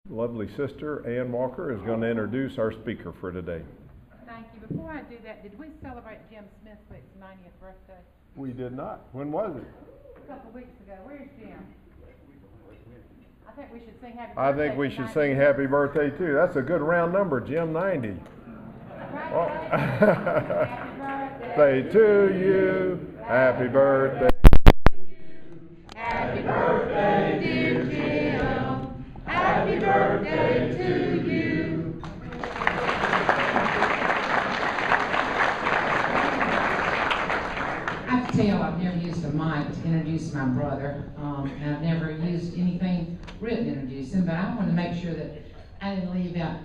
Lovely sister Ann Walker is going to introduce our speaker for today. Thank you. Before I do that, did we celebrate Jim Smithwick's 90th birthday? We did not. When was it? A couple of weeks ago. Where's Jim? I think we should sing happy birthday. I think we should sing happy birthday too. That's a good round number, Jim, 90. Oh. Happy birthday to you. Happy birthday. Happy birthday, dear Jim. Happy birthday to you. I have to tell y'all, I've never used a mic to introduce my brother, and I've never used anything written to introduce him, but I wanted to make sure that I didn't leave out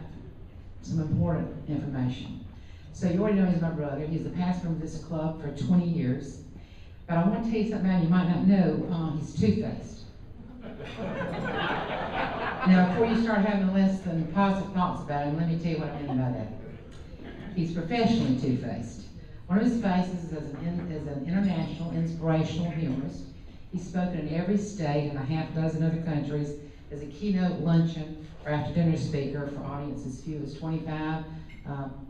some important information. So you already know he's my brother. He's the pastor of this club for 20 years. But I want to tell you something about him you might not know. He's two-faced. Now, before you start having less than positive thoughts about him, let me tell you what I mean by that. He's professionally two-faced. One of his faces is as an international inspirational humorist. He's spoken in every state and a half dozen other countries as a keynote luncheon or after-dinner speaker for audiences as few as 25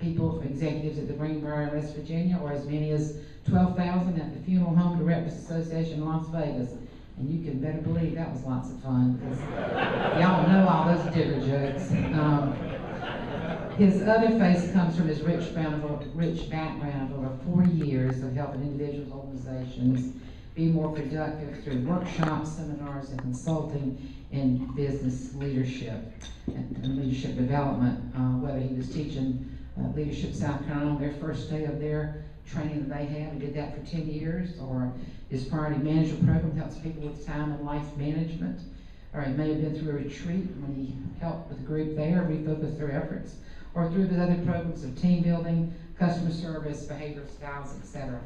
people, executives at the Greenbrier in West Virginia, or as many as 12,000 at the Funeral Home Directors Association in Las Vegas. And you can better believe that was lots of fun, because y'all know all those digger jokes. His other face comes from his rich background of over 40 years of helping individuals, organizations be more productive through workshops, seminars, and consulting in business leadership and leadership development. Whether he was teaching Leadership South Carolina on their first day of their training that they had, he did that for 10 years, or his priority management program helps people with time and life management, or it may have been through a retreat when he helped with a group there, refocus their efforts, or through the other programs of team building, customer service, behavioral styles, etc.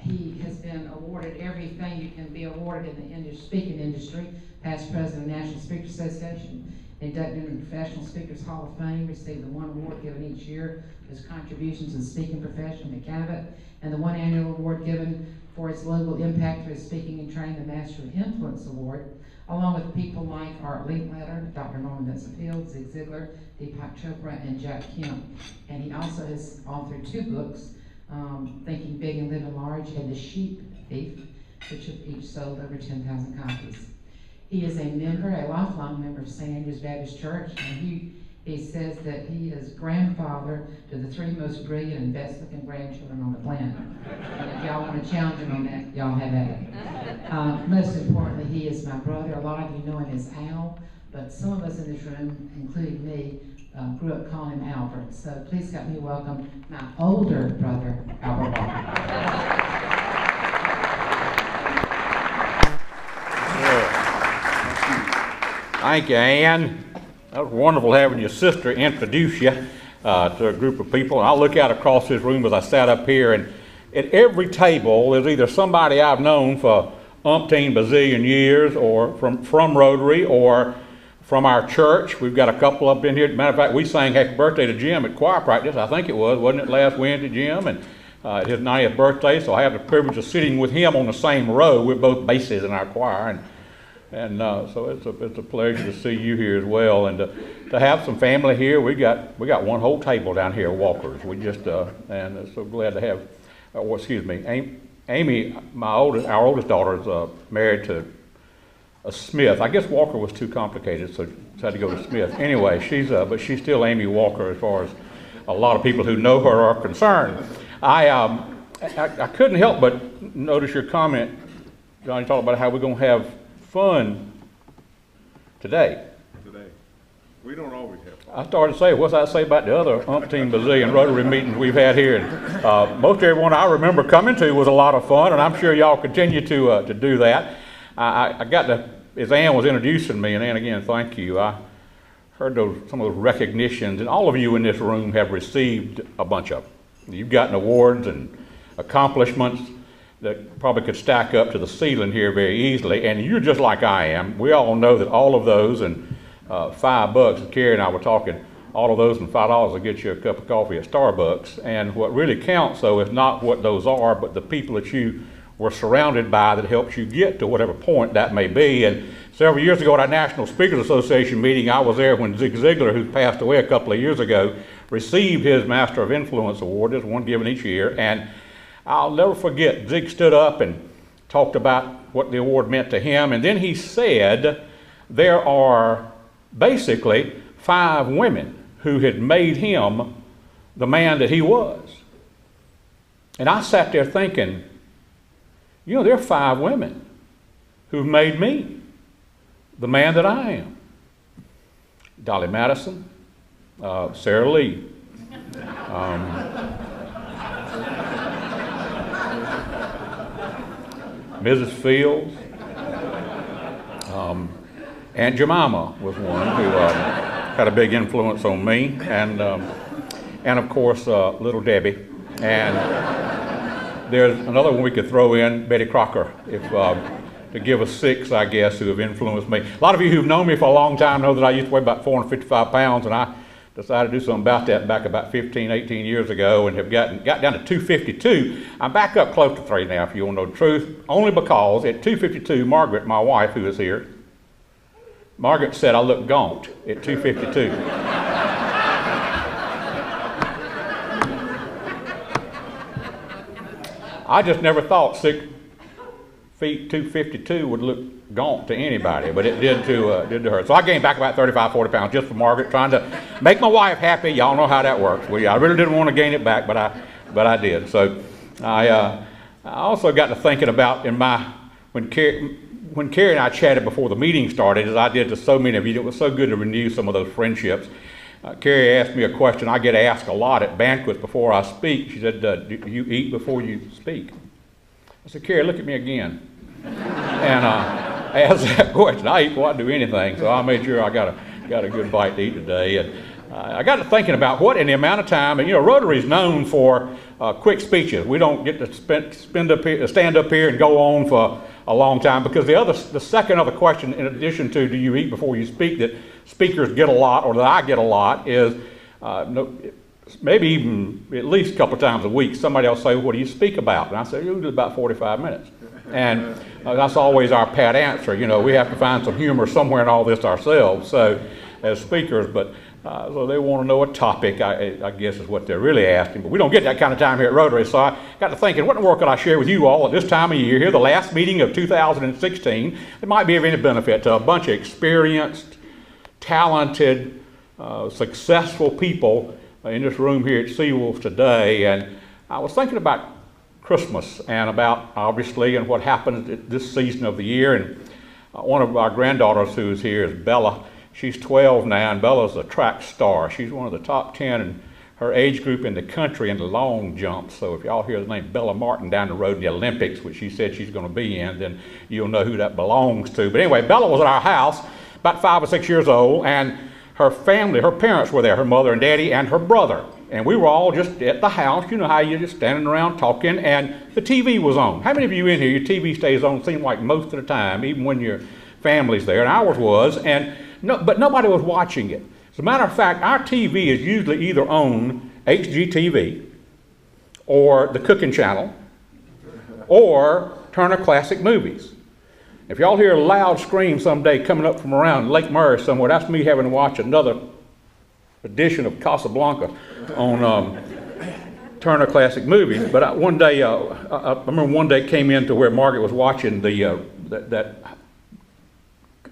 He has been awarded everything you can be awarded in the speaking industry, past president of the National Speakers Association, inducted into the Professional Speakers Hall of Fame, received the one award given each year for his contributions to the speaking profession, the Cabot, and the one annual award given for its global impact through his speaking and training, the Master of Influence Award, along with people like Art Linkletter, Dr. Norman Vincent Fields, Zig Ziglar, Deepak Chopra, and Jack Kemp. And he also has authored 2 books, Thinking Big and Living Large, and The Sheep Thief, which have each sold over 10,000 copies. He is a lifelong member of St. Andrew's Baptist Church, and he says that he is grandfather to the 3 most brilliant and best-looking grandchildren on the planet. And if y'all want to challenge him on that, y'all have at it. Most importantly, he is my brother. A lot of you know him as Al, but some of us in this room, including me, grew up calling him Albert. So please help me welcome my older brother, Albert Walker. Thank you, Ann. That was wonderful having your sister introduce you to a group of people. And I look out across this room as I sat up here, and at every table there's either somebody I've known for umpteen bazillion years, or from Rotary, or from our church. We've got a couple up in here. Matter of fact, we sang happy birthday to Jim at choir practice. I think it was, wasn't it, last Wednesday, Jim? And his 90th birthday, so I have the privilege of sitting with him on the same row. We're both basses in our choir, and so it's a pleasure to see you here as well, and to have some family here. We got one whole table down here, Walkers. We just and so glad to have. Amy, our oldest daughter, is married to a Smith. I guess Walker was too complicated, so had to go to Smith. Anyway, but she's still Amy Walker as far as a lot of people who know her are concerned. I couldn't help but notice your comment, John. You talked about how we're going to have fun today. We don't always have fun. I started to say, what's I say about the other umpteen bazillion Rotary meetings we've had here? And most everyone I remember coming to was a lot of fun, and I'm sure y'all continue to do that. I got to, as Ann was introducing me, and Ann, again, thank you. I heard some of those recognitions, and all of you in this room have received a bunch of them. You've gotten awards and accomplishments that probably could stack up to the ceiling here very easily, and you're just like I am. We all know that all of those, and $5, Carrie and I were talking, all of those and $5 will get you a cup of coffee at Starbucks. And what really counts, though, is not what those are, but the people that you were surrounded by that helped you get to whatever point that may be. And Several years ago at our National Speakers Association meeting, I was there when Zig Ziglar, who passed away a couple of years ago, received his Master of Influence Award. There's one given each year. And I'll never forget, Zig stood up and talked about what the award meant to him. And then he said there are basically 5 women who had made him the man that he was. And I sat there thinking, you know, there are 5 women who've made me the man that I am. Dolly Madison, Sarah Lee, Mrs. Fields, Aunt Jemima was one who had a big influence on me, and of course Little Debbie, and there's another one we could throw in, Betty Crocker, if to give us 6, I guess, who have influenced me. A lot of you who've known me for a long time know that I used to weigh about 455 pounds, and I decided to do something about that back about 15, 18 years ago, and have got down to 252. I'm back up close to 3 now, if you want to know the truth, only because at 252, Margaret, my wife, who is here, Margaret said I look gaunt at 252. I just never thought 6 feet 252 would look gaunt to anybody, but it did to her. So I gained back about 35, 40 pounds just for Margaret, trying to make my wife happy. Y'all know how that works. I really didn't want to gain it back, but I did. So I also got to thinking about when Carrie and I chatted before the meeting started, as I did to so many of you. It was so good to renew some of those friendships. Carrie asked me a question I get asked a lot at banquets before I speak. She said, do you eat before you speak? I said, Carrie, look at me again. And I asked that question. I eat before I do anything, so I made sure I got a good bite to eat today. And I got to thinking about what in the amount of time, and you know, Rotary is known for quick speeches. We don't get to stand up here and go on for a long time, because the second other question, in addition to do you eat before you speak, that speakers get a lot, or that I get a lot, is maybe even at least a couple of times a week, somebody will say, what do you speak about? And I say, usually about 45 minutes. And that's always our pat answer. You know, we have to find some humor somewhere in all this ourselves, so as speakers, but so they want to know a topic, I guess is what they're really asking. But we don't get that kind of time here at Rotary, so I got to thinking, what in the world could I share with you all at this time of year, here, the last meeting of 2016, that might be of any benefit to a bunch of experienced, talented, successful people in this room here at Seawolf today. And I was thinking about Christmas and about, obviously, and what happened at this season of the year. And one of our granddaughters who is here is Bella. She's 12 now, and Bella's a track star. She's one of the top 10 in her age group in the country in the long jump. So if y'all hear the name Bella Martin down the road in the Olympics, which she said she's going to be in, then you'll know who that belongs to. But anyway, Bella was at our house, about 5 or 6 years old, and her family, her parents were there, her mother and daddy and her brother. And we were all just at the house, you know how you're just standing around talking, and the TV was on. How many of you in here, your TV stays on, seems like most of the time, even when your family's there, and ours was, but nobody was watching it. As a matter of fact, our TV is usually either on HGTV, or the Cooking Channel, or Turner Classic Movies. If y'all hear a loud scream someday coming up from around Lake Murray somewhere, that's me having to watch another edition of Casablanca on Turner Classic Movies. But one day, I remember one day came in to where Margaret was watching the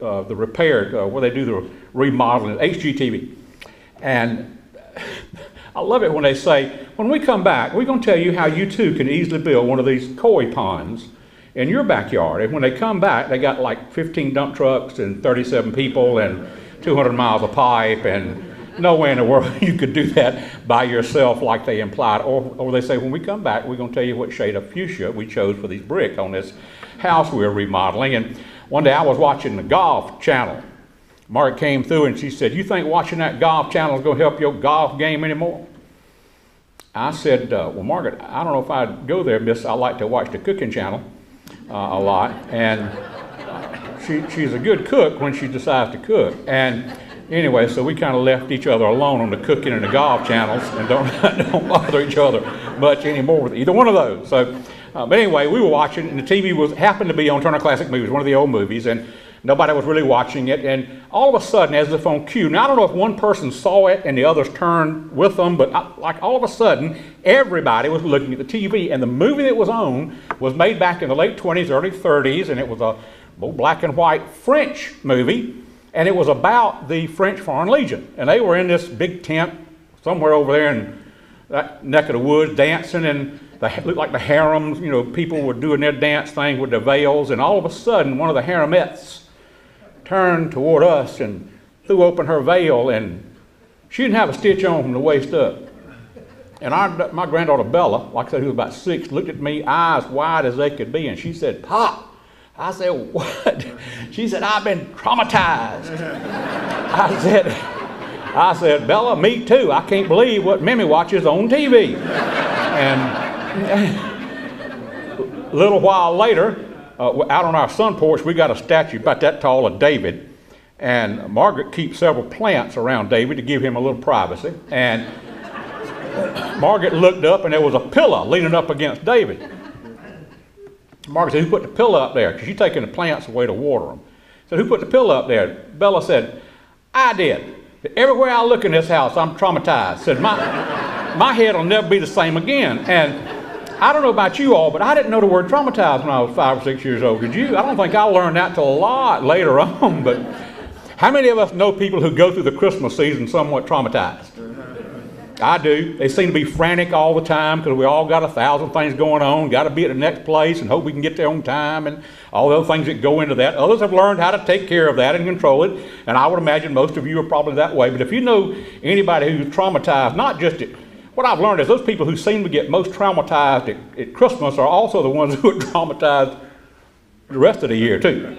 repair, where they do the remodeling, HGTV. And I love it when they say, when we come back, we're going to tell you how you too can easily build one of these koi ponds in your backyard. And when they come back, they got like 15 dump trucks and 37 people and 200 miles of pipe, and no way in the world you could do that by yourself like they implied. Or they say, when we come back, we're going to tell you what shade of fuchsia we chose for these bricks on this house we're remodeling. And one day I was watching the Golf Channel. Margaret came through and she said, you think watching that Golf Channel is going to help your golf game anymore? I said, well, Margaret, I don't know if I'd go there, miss. I like to watch the Cooking Channel a lot. And she's a good cook when she decides to cook. And anyway, so we kind of left each other alone on the cooking and the golf channels, and don't bother each other much anymore with either one of those. So, but anyway, we were watching, and the TV happened to be on Turner Classic Movies, one of the old movies, and Nobody was really watching it, and all of a sudden, as if on cue, now I don't know if one person saw it and the others turned with them, but like all of a sudden, everybody was looking at the TV, and the movie that was on was made back in the late 20s, early 30s, and it was a black and white French movie, and it was about the French Foreign Legion, and they were in this big tent somewhere over there in that neck of the woods dancing, and it looked like the harems, you know, people were doing their dance thing with their veils, and all of a sudden, one of the haremettes turned toward us and threw open her veil, and she didn't have a stitch on from the waist up. And my granddaughter Bella, like I said, who was about 6, looked at me, eyes wide as they could be, and she said, "Pop." I said, "What?" She said, "I've been traumatized." I said, "Bella, me too. I can't believe what Mimi watches on TV." And a little while later, out on our sun porch, we got a statue about that tall of David, and Margaret keeps several plants around David to give him a little privacy. And Margaret looked up, and there was a pillow leaning up against David. Margaret said, "Who put the pillow up there?" Because she's taking the plants away to water them. Said, "Who put the pillow up there?" Bella said, "I did. Everywhere I look in this house, I'm traumatized." Said, my head will never be the same again." And I don't know about you all, but I didn't know the word traumatized when I was 5 or 6 years old. Did you? I don't think I learned that till a lot later on. But how many of us know people who go through the Christmas season somewhat traumatized? I do. They seem to be frantic all the time because we all got 1,000 things going on, got to be at the next place and hope we can get there on time and all the other things that go into that. Others have learned how to take care of that and control it, and I would imagine most of you are probably that way. But if you know anybody who's traumatized, not just what I've learned is those people who seem to get most traumatized at Christmas are also the ones who are traumatized the rest of the year too.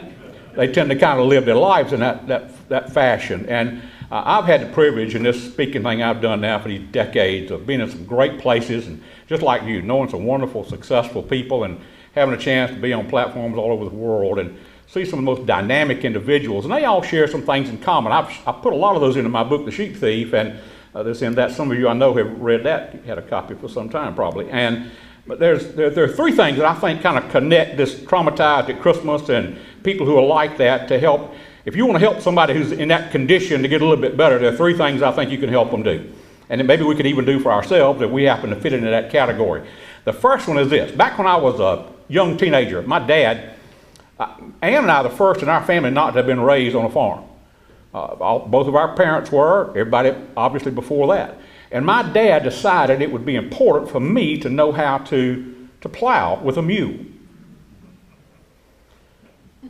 They tend to kind of live their lives in that fashion. And I've had the privilege in this speaking thing I've done now for these decades of being in some great places, and just like you, knowing some wonderful, successful people and having a chance to be on platforms all over the world and see some of the most dynamic individuals. And they all share some things in common. I've put a lot of those into my book, The Sheep Thief, and this in that. Some of you I know have read that, had a copy for some time probably. But there are 3 things that I think kind of connect this traumatized at Christmas and people who are like that to help. If you want to help somebody who's in that condition to get a little bit better, there are 3 things I think you can help them do. And then maybe we could even do for ourselves if we happen to fit into that category. The first one is this. Back when I was a young teenager, my dad, Ann and I are the first in our family not to have been raised on a farm. Both of our parents were, everybody obviously before that. And my dad decided it would be important for me to know how to plow with a mule.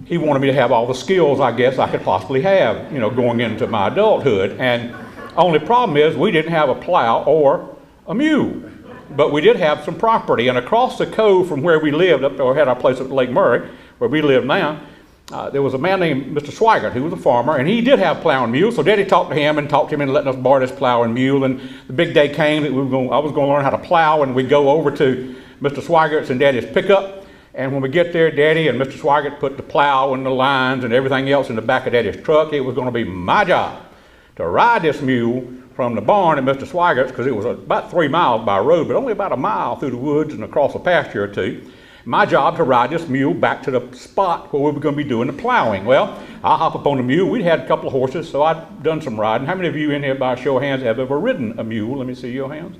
He wanted me to have all the skills I guess I could possibly have, you know, going into my adulthood. And only problem is we didn't have a plow or a mule. But we did have some property. And across the cove from where we lived, up there, had our place at Lake Murray, where we live now, there was a man named Mr. Swigert, who was a farmer, and he did have plow and mule. So Daddy talked to him and talked him into letting us borrow this plow and mule. And the big day came that I was going to learn how to plow, and we'd go over to Mr. Swigert's and Daddy's pickup. And when we get there, Daddy and Mr. Swigert put the plow and the lines and everything else in the back of Daddy's truck. It was going to be my job to ride this mule from the barn at Mr. Swigert's, because it was about 3 miles by road, but only about a mile through the woods and across a pasture or 2. My job to ride this mule back to the spot where we were going to be doing the plowing. Well, I hop up on the mule. We'd had a couple of horses, so I'd done some riding. How many of you in here, by a show of hands, have ever ridden a mule? Let me see your hands.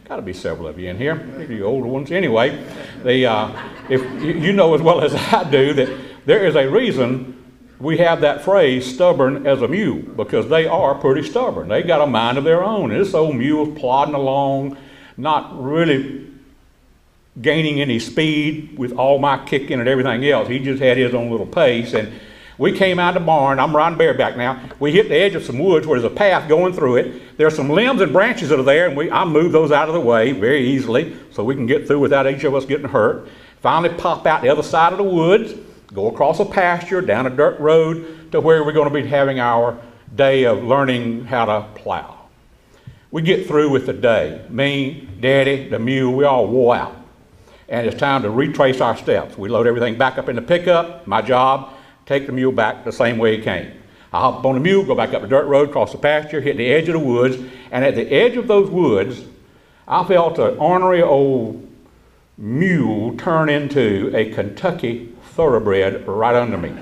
Got to be several of you in here, maybe you older ones. Anyway, if you know as well as I do that there is a reason we have that phrase, stubborn as a mule, because they are pretty stubborn. They got a mind of their own. And this old mule's plodding along, not really gaining any speed with all my kicking and everything else. He just had his own little pace. And we came out of the barn. I'm riding bareback now. We hit the edge of some woods where there's a path going through it. There's some limbs and branches that are there, and I moved those out of the way very easily so we can get through without each of us getting hurt. Finally pop out the other side of the woods, go across a pasture, down a dirt road to where we're going to be having our day of learning how to plow. We get through with the day. Me, Daddy, the mule, we all wore out. And it's time to retrace our steps. We load everything back up in the pickup. My job, take the mule back the same way it came. I hop up on the mule, go back up the dirt road, cross the pasture, hit the edge of the woods, and at the edge of those woods, I felt an ornery old mule turn into a Kentucky thoroughbred right under me.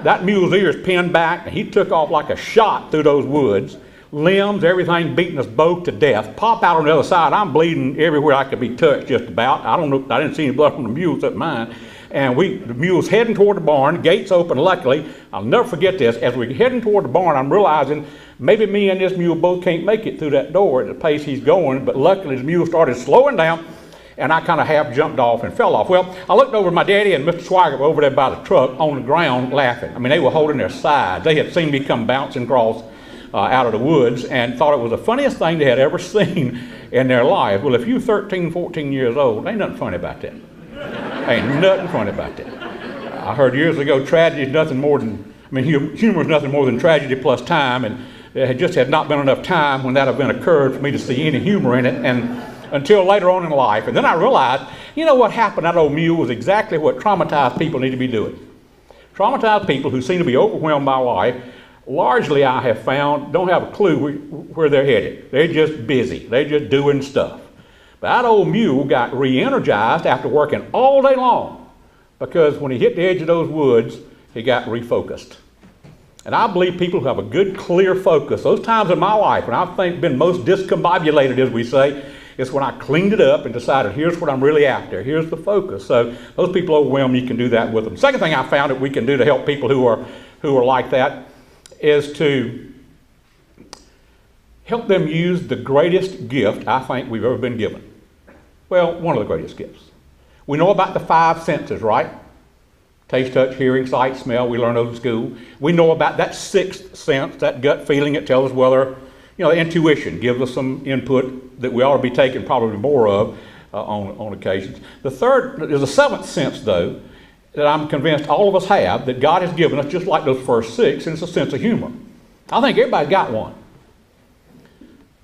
that mule's ears pinned back, and he took off like a shot through those woods. Limbs, everything beating us both to death. Pop out on the other side. I'm bleeding everywhere I could be touched just about. I don't know, I didn't see any blood from the mule except mine. And the mule's heading toward the barn, gates open luckily. I'll never forget this. As we're heading toward the barn, I'm realizing maybe me and this mule both can't make it through that door at the pace he's going, but luckily the mule started slowing down, and I kind of half jumped off and fell off. Well, I looked over at my daddy and Mr. Swigert were over there by the truck on the ground laughing. I mean, they were holding their sides. They had seen me come bouncing across out of the woods and thought it was the funniest thing they had ever seen in their life. Well, if you're 13, 14 years old, ain't nothing funny about that. Ain't nothing funny about that. I heard years ago tragedy is nothing more than, humor is nothing more than tragedy plus time, and there had not been enough time when that event occurred for me to see any humor in it, and until later on in life. And then I realized, you know what happened to that old mule was exactly what traumatized people need to be doing. Traumatized people who seem to be overwhelmed by life, largely I have found, don't have a clue where they're headed. They're just busy. They're just doing stuff. But that old mule got re-energized after working all day long, because when he hit the edge of those woods, he got refocused. And I believe people who have a good, clear focus, those times in my life when I've been most discombobulated, as we say, is when I cleaned it up and decided, here's what I'm really after. Here's the focus. So those people overwhelmed, you can do that with them. Second thing I found that we can do to help people who are like that is to help them use the greatest gift I think we've ever been given. Well, one of the greatest gifts. We know about the 5 senses, right? Taste, touch, hearing, sight, smell. We learn those in school. We know about that 6th sense, that gut feeling. It tells us whether, intuition gives us some input that we ought to be taking probably more of on occasions. The third, there's a 7th sense, though, that I'm convinced all of us have, that God has given us, just like those first 6, and it's a sense of humor. I think everybody's got one.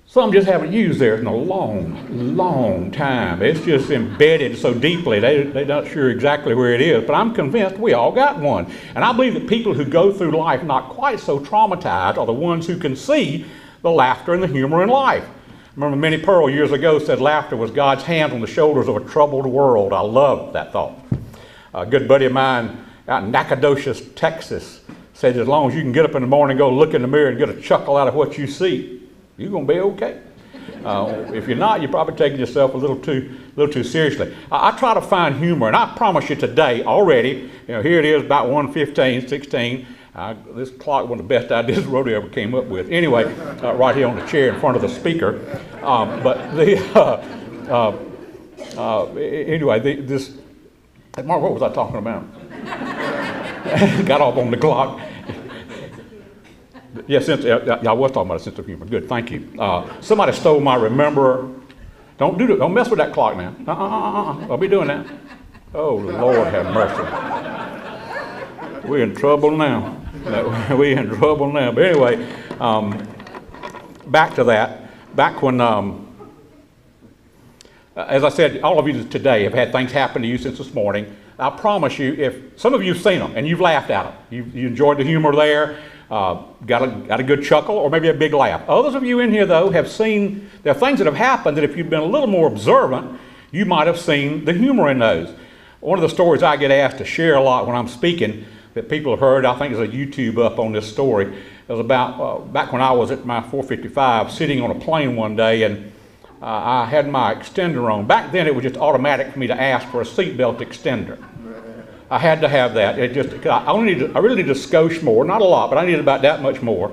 Some just haven't used theirs in a long, long time. It's just embedded so deeply, they're not sure exactly where it is. But I'm convinced we all got one. And I believe that people who go through life not quite so traumatized are the ones who can see the laughter and the humor in life. I remember Minnie Pearl years ago said laughter was God's hand on the shoulders of a troubled world. I love that thought. A good buddy of mine out in Nacogdoches, Texas, said as long as you can get up in the morning and go look in the mirror and get a chuckle out of what you see, you're going to be okay. If you're not, you're probably taking yourself a little too seriously. I try to find humor, and I promise you today already, here it is about 1:15, 16. This clock, one of the best ideas the rodeo ever came up with. Anyway, right here on the chair in front of the speaker. Mark, what was I talking about? Got off on the clock. Yes, I was talking about a sense of humor. Good, thank you. Somebody stole my remember. Don't mess with that clock now. I'll be doing that. Oh, Lord have mercy. We're in trouble now. We're in trouble now. But anyway, back to that. Back when, as I said, all of you today have had things happen to you since this morning. I promise you, if some of you have seen them and you've laughed at them, you enjoyed the humor there, got a good chuckle or maybe a big laugh. Others of you in here, though, have seen, there are things that have happened that if you've been a little more observant, you might have seen the humor in those. One of the stories I get asked to share a lot when I'm speaking that people have heard, I think there's a YouTube up on this story. It was about back when I was at my 455 sitting on a plane one day, and I had my extender on. Back then it was just automatic for me to ask for a seatbelt extender. I had to have that. I really needed a skosh more, not a lot, but I needed about that much more.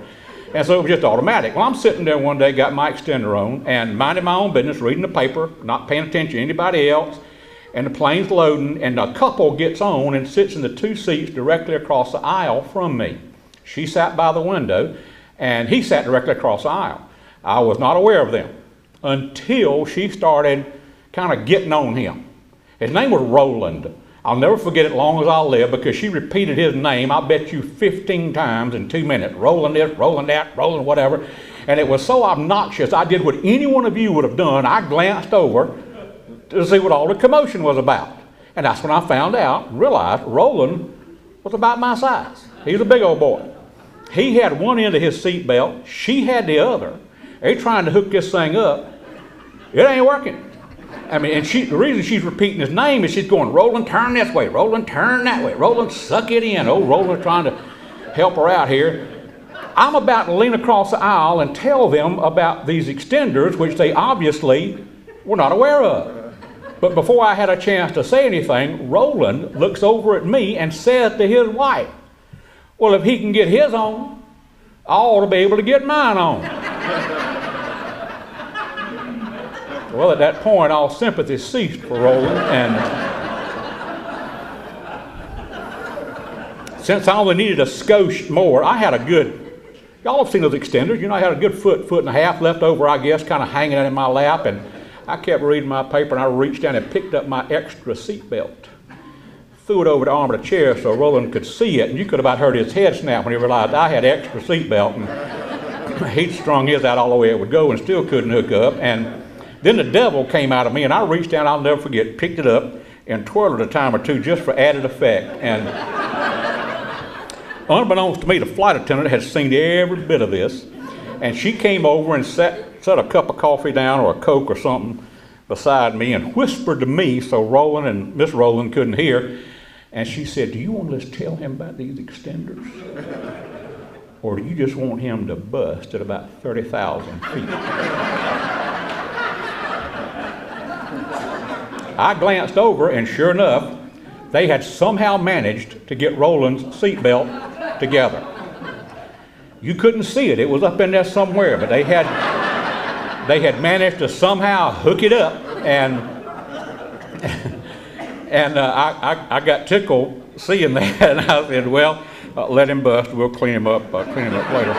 And so it was just automatic. Well, I'm sitting there one day, got my extender on, and minding my own business, reading the paper, not paying attention to anybody else, and the plane's loading, and a couple gets on and sits in the 2 seats directly across the aisle from me. She sat by the window, and he sat directly across the aisle. I was not aware of them until she started kind of getting on him. His name was Roland. I'll never forget it long as I live, because she repeated his name, I bet you 15 times in 2 minutes. Roland this, Roland that, Roland whatever. And it was so obnoxious, I did what any one of you would have done. I glanced over to see what all the commotion was about. And that's when I found out and realized Roland was about my size. He was a big old boy. He had one end of his seat belt. She had the other. They're trying to hook this thing up. It ain't working. I mean, and the reason she's repeating his name is she's going, Roland, turn this way. Roland, turn that way. Roland, suck it in. Oh, Roland trying to help her out here. I'm about to lean across the aisle and tell them about these extenders, which they obviously were not aware of. But before I had a chance to say anything, Roland looks over at me and says to his wife, well, if he can get his on, I ought to be able to get mine on. Well, at that point, all sympathy ceased for Roland, and since I only needed a skosh more, I had a good, y'all have seen those extenders, you know, I had a good foot and a half left over, I guess, kind of hanging out in my lap, and I kept reading my paper, and I reached down and picked up my extra seat belt, threw it over the arm of the chair so Roland could see it, and you could have about heard his head snap when he realized I had extra seat belt, and he'd strung his out all the way it would go and still couldn't hook up, and then the devil came out of me, and I reached down, I'll never forget, picked it up and twirled it a time or two just for added effect. And unbeknownst to me, the flight attendant had seen every bit of this, and she came over and set a cup of coffee down or a Coke or something beside me and whispered to me so Roland and Miss Roland couldn't hear. And she said, do you want to just tell him about these extenders? Or do you just want him to bust at about 30,000 feet? I glanced over, and sure enough, they had somehow managed to get Roland's seatbelt together. You couldn't see it; it was up in there somewhere, but they had managed to somehow hook it up, and I got tickled seeing that, and I said, "Well, let him bust. We'll clean him up later."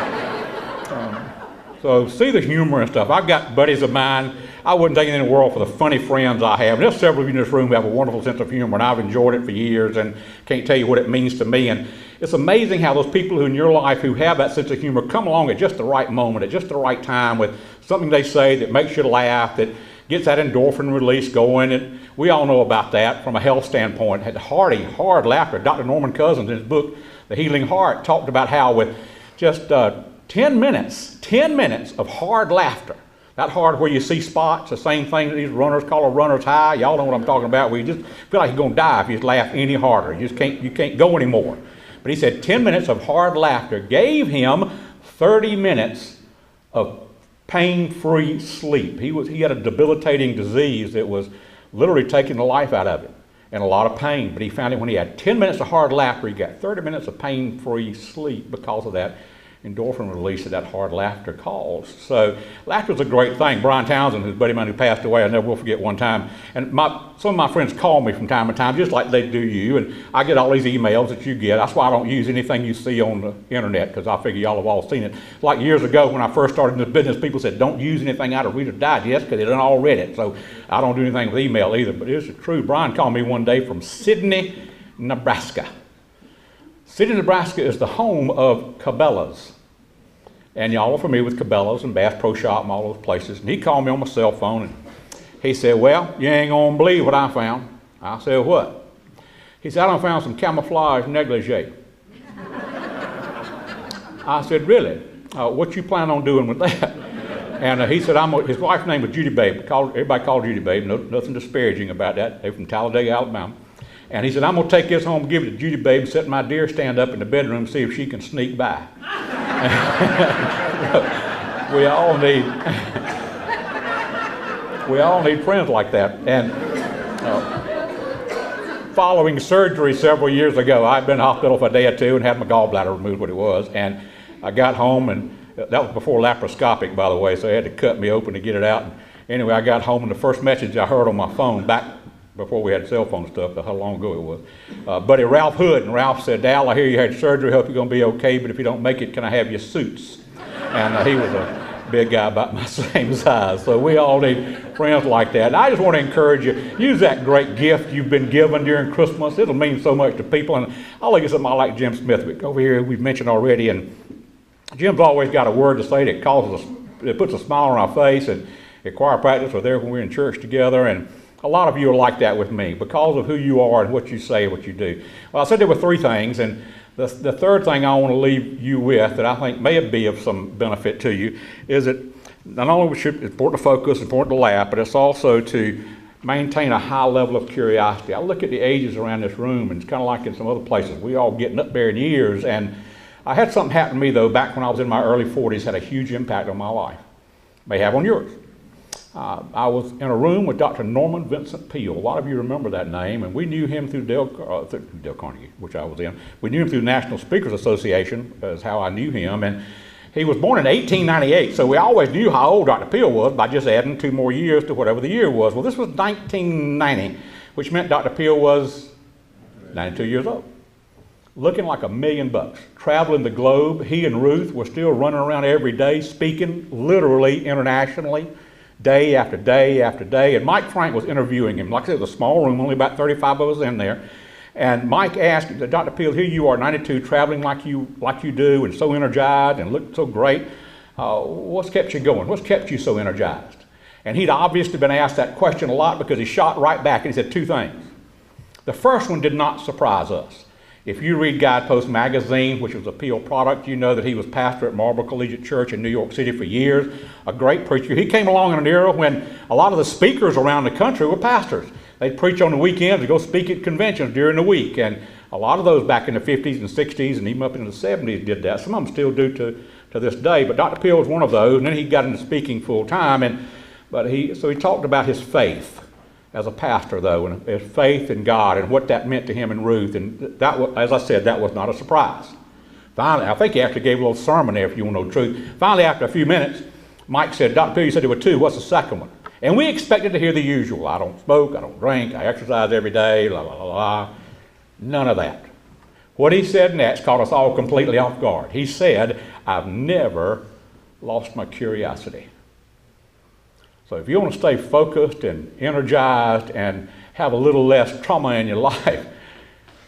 So see the humor and stuff. I've got buddies of mine. I wouldn't take anything in the world for the funny friends I have. And there's several of you in this room who have a wonderful sense of humor, and I've enjoyed it for years and can't tell you what it means to me. And it's amazing how those people who in your life who have that sense of humor come along at just the right moment, at just the right time with something they say that makes you laugh, that gets that endorphin release going. And we all know about that from a health standpoint. Had hearty, hard laughter. Dr. Norman Cousins in his book, The Healing Heart, talked about how with just 10 minutes of hard laughter, that hard where you see spots, the same thing that these runners call a runner's high. Y'all know what I'm talking about, where you just feel like you're going to die if you just laugh any harder. You can't go anymore. But he said 10 minutes of hard laughter gave him 30 minutes of pain-free sleep. He had a debilitating disease that was literally taking the life out of him and a lot of pain. But he found it when he had 10 minutes of hard laughter, he got 30 minutes of pain-free sleep because of that endorphin release that hard laughter caused. So laughter's a great thing. Brian Townsend, who's a buddy of mine who passed away, I never will forget one time, and some of my friends call me from time to time, just like they do you, and I get all these emails that you get. That's why I don't use anything you see on the internet, because I figure y'all have all seen it. Like years ago when I first started in this business, people said, don't use anything out of Reader's Digest because they done all read it. So I don't do anything with email either, but it's true. Brian called me one day from Sidney, Nebraska. Sidney, Nebraska is the home of Cabela's. And y'all are familiar with Cabela's and Bass Pro Shop and all those places. And he called me on my cell phone and he said, well, you ain't gonna believe what I found. I said, what? He said, I done found some camouflage negligee. I said, really? What you plan on doing with that? And he said, his wife's name was Judy Babe. Everybody called Judy Babe. Nothing disparaging about that. They're from Talladega, Alabama. And he said, I'm going to take this home, give it to Judy Babe, and set my deer stand up in the bedroom and see if she can sneak by. we all need friends like that. And following surgery several years ago, I'd been in the hospital for a day or two and had my gallbladder removed, what it was. And I got home, and that was before laparoscopic, by the way, so they had to cut me open to get it out. And anyway, I got home, and the first message I heard on my phone back before we had cell phone stuff, how long ago it was. Buddy Ralph Hood, and Ralph said, Dal, I hear you had surgery, hope you're going to be okay, but if you don't make it, can I have your suits? And he was a big guy about my same size, so we all need friends like that. And I just want to encourage you, use that great gift you've been given during Christmas. It'll mean so much to people, and I'll look at something I like Jim Smithwick over here, we've mentioned already, and Jim's always got a word to say that puts a smile on our face, and at choir practice, we're there when we're in church together, and a lot of you are like that with me because of who you are and what you say and what you do. Well, I said there were three things, and the third thing I want to leave you with that I think may be of some benefit to you is that not only it's important to focus, important to laugh, but it's also to maintain a high level of curiosity. I look at the ages around this room, and it's kind of like in some other places. We all getting up there in years, and I had something happen to me, though, back when I was in my early 40s, had a huge impact on my life. May have on yours. I was in a room with Dr. Norman Vincent Peale. A lot of you remember that name, and we knew him through Dale Carnegie, which I was in. We knew him through the National Speakers Association, is how I knew him. And he was born in 1898, so we always knew how old Dr. Peale was by just adding 2 more years to whatever the year was. Well, this was 1990, which meant Dr. Peale was 92 years old. Looking like $1 million, traveling the globe. He and Ruth were still running around every day, speaking literally internationally, day after day after day. And Mike Frank was interviewing him. Like I said, it was a small room, only about 35 of us in there. And Mike asked, Dr. Peale, here you are, 92, traveling like you do, and so energized and looked so great. What's kept you going? What's kept you so energized? And he'd obviously been asked that question a lot because he shot right back and he said 2 things. The first one did not surprise us. If you read Guidepost magazine, which was a Peale product, you know that he was pastor at Marlboro Collegiate Church in New York City for years, a great preacher. He came along in an era when a lot of the speakers around the country were pastors. They'd preach on the weekends and go speak at conventions during the week. And a lot of those back in the 50s and 60s and even up into the 70s did that. Some of them still do to this day. But Dr. Peale was one of those. And then he got into speaking full time. So he talked about his faith as a pastor, though, and his faith in God and what that meant to him and Ruth. And that was, as I said, that was not a surprise. Finally, I think he actually gave a little sermon there, if you want to know the truth. Finally, after a few minutes, Mike said, Dr. Peale, you said there were 2. What's the second one? And we expected to hear the usual. I don't smoke, I don't drink, I exercise every day, la, la, la, la. None of that. What he said next caught us all completely off guard. He said, I've never lost my curiosity. So if you want to stay focused and energized and have a little less trauma in your life,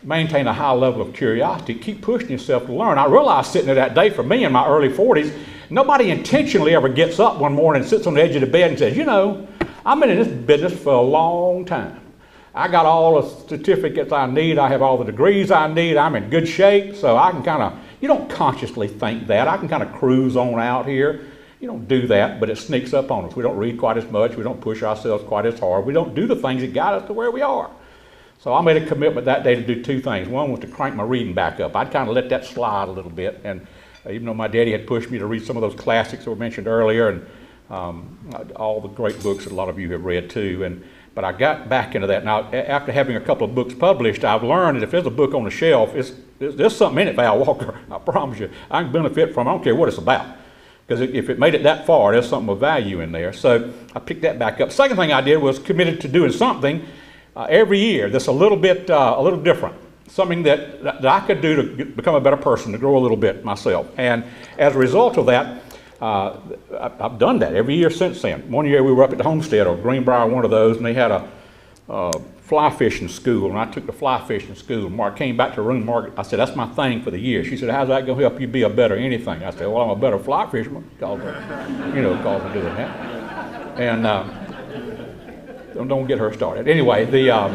maintain a high level of curiosity, keep pushing yourself to learn. I realized sitting there that day, for me in my early 40s, nobody intentionally ever gets up one morning and sits on the edge of the bed and says, you know, I've been in this business for a long time. I got all the certificates I need. I have all the degrees I need. I'm in good shape. So I can you don't consciously think that. I can kind of cruise on out here. You don't do that, but it sneaks up on us. We don't read quite as much. We don't push ourselves quite as hard. We don't do the things that got us to where we are. So I made a commitment that day to do 2 things. One was to crank my reading back up. I'd kind of let that slide a little bit. And even though my daddy had pushed me to read some of those classics that were mentioned earlier, and all the great books that a lot of you have read too. But I got back into that. Now, after having a couple of books published, I've learned that if there's a book on the shelf, there's something in it, Val Walker. I promise you. I can benefit from it. I don't care what it's about. Because if it made it that far, there's something of value in there. So I picked that back up. Second thing I did was committed to doing something every year that's a little different. Something that I could do to become a better person, to grow a little bit myself. And as a result of that, I've done that every year since then. One year we were up at the Homestead or Greenbrier, one of those, and they had a fly fishing school, and I took the fly fishing school. Mark came back to the room. Mark, I said, that's my thing for the year. She said, how's that going to help you be a better anything? I said, well, I'm a better fly fisherman, because of doing that. And don't get her started. Anyway, y'all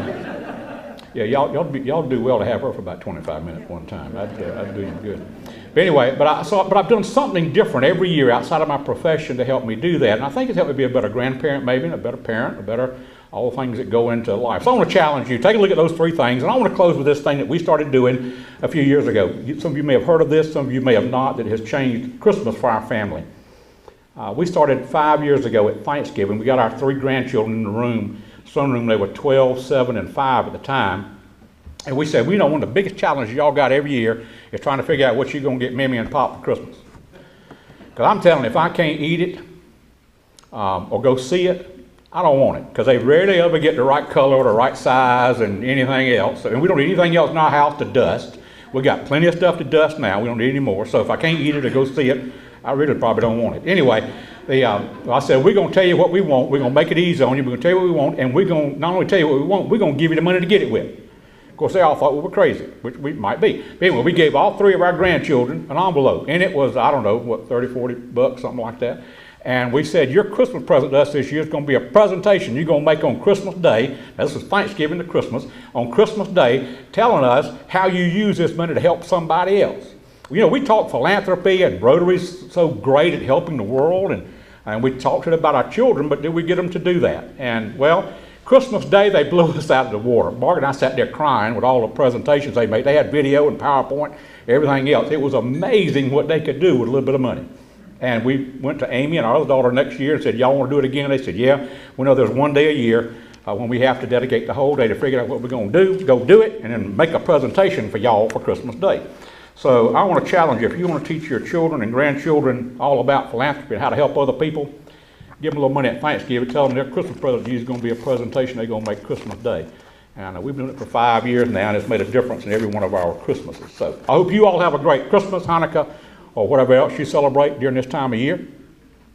do well to have her for about 25 minutes one time. I'd do you good. But anyway, but I've done something different every year outside of my profession to help me do that. And I think it's helped me be a better grandparent, maybe, and a better parent, all the things that go into life. So I want to challenge you. Take a look at those 3 things. And I want to close with this thing that we started doing a few years ago. Some of you may have heard of this, some of you may have not, that has changed Christmas for our family. We started 5 years ago at Thanksgiving. We got our 3 grandchildren in the room, sunroom. They were 12, 7, and 5 at the time. And we said, one of the biggest challenges y'all got every year is trying to figure out what you're going to get Mimi and Pop for Christmas. Because I'm telling you, if I can't eat it or go see it, I don't want it. Because they rarely ever get the right color or the right size and anything else. And we don't need anything else in our house to dust. We got plenty of stuff to dust now. We don't need any more. So if I can't eat it or go see it, I really probably don't want it. Anyway, I said, we're going to tell you what we want. We're going to make it easy on you. We're going to tell you what we want. And we're going to not only tell you what we want, we're going to give you the money to get it with. Of course, they all thought we were crazy, which we might be. But anyway, we gave all 3 of our grandchildren an envelope. And it was, I don't know, what, 30, 40 bucks, something like that. And we said, your Christmas present to us this year is going to be a presentation you're going to make on Christmas Day. Now, this is Thanksgiving to Christmas. On Christmas Day, telling us how you use this money to help somebody else. You know, we talk philanthropy, and Rotary's so great at helping the world. And we talked about our children, but did we get them to do that? And, well, Christmas Day, they blew us out of the water. Margaret and I sat there crying with all the presentations they made. They had video and PowerPoint, everything else. It was amazing what they could do with a little bit of money. And we went to Amy and our other daughter next year and said, y'all want to do it again? They said, yeah. We know there's one day a year when we have to dedicate the whole day to figure out what we're going to do, go do it, and then make a presentation for y'all for Christmas Day. So I want to challenge you, if you want to teach your children and grandchildren all about philanthropy and how to help other people, give them a little money at Thanksgiving, tell them their Christmas present is going to be a presentation they're going to make Christmas Day. And we've been doing it for 5 years now, and it's made a difference in every one of our Christmases. So I hope you all have a great Christmas, Hanukkah, or whatever else you celebrate during this time of year.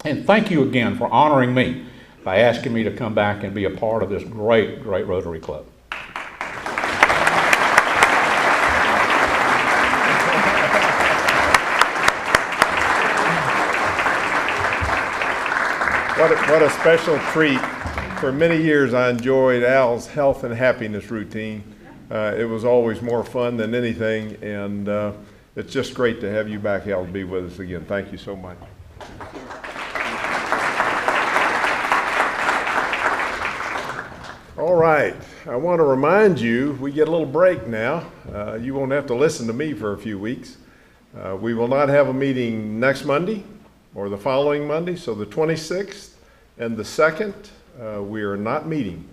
And thank you again for honoring me by asking me to come back and be a part of this great, great Rotary Club. What a special treat. For many years I enjoyed Al's health and happiness routine. It was always more fun than anything, and it's just great to have you back, Al, to be with us again. Thank you so much. All right, I want to remind you, we get a little break now. You won't have to listen to me for a few weeks. We will not have a meeting next Monday or the following Monday, so the 26th and the 2nd, we are not meeting.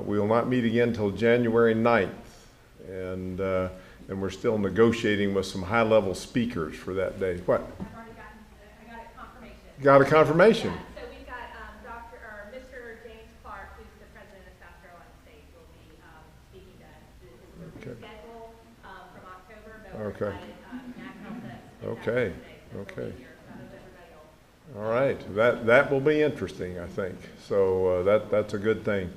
We will not meet again until January 9th, and we're still negotiating with some high-level speakers for that day. What? I've already I got a confirmation. Got a confirmation? Yeah, so we've got Mr. James Clark, who's the president of South Carolina State, will be speaking to us. It's a reschedule from October, but we're Okay. excited. Matt helped us. Okay. So Okay. we'll be here. So I hope everybody will. All right, that will be interesting, I think. So that's a good thing.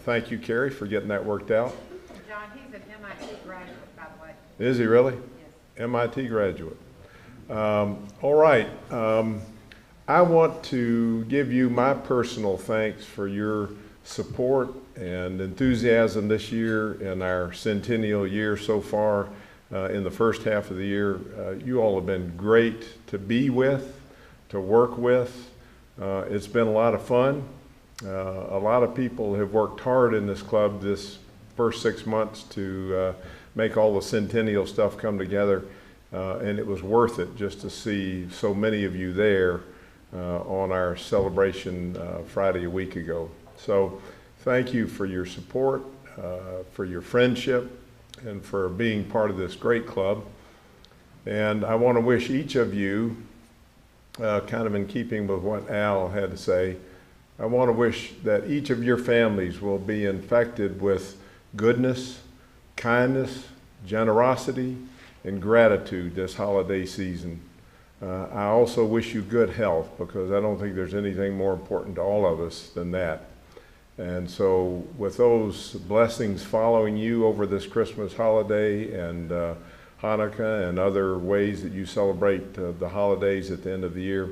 Thank you, Carrie, for getting that worked out. John, he's an MIT graduate, by the way. Is he really? Yes. MIT graduate. All right. I want to give you my personal thanks for your support and enthusiasm this year in our centennial year so far. In the first half of the year, you all have been great to be with, to work with. It's been a lot of fun. A lot of people have worked hard in this club this first 6 months to make all the centennial stuff come together, and it was worth it just to see so many of you there on our celebration Friday a week ago. So thank you for your support, for your friendship, and for being part of this great club. And I want to wish each of you, kind of in keeping with what Al had to say, I want to wish that each of your families will be infected with goodness, kindness, generosity, and gratitude this holiday season. I also wish you good health, because I don't think there's anything more important to all of us than that. And so with those blessings following you over this Christmas holiday and Hanukkah and other ways that you celebrate the holidays at the end of the year,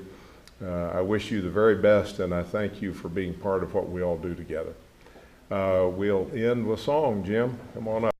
I wish you the very best, and I thank you for being part of what we all do together. We'll end with song. Jim, come on up.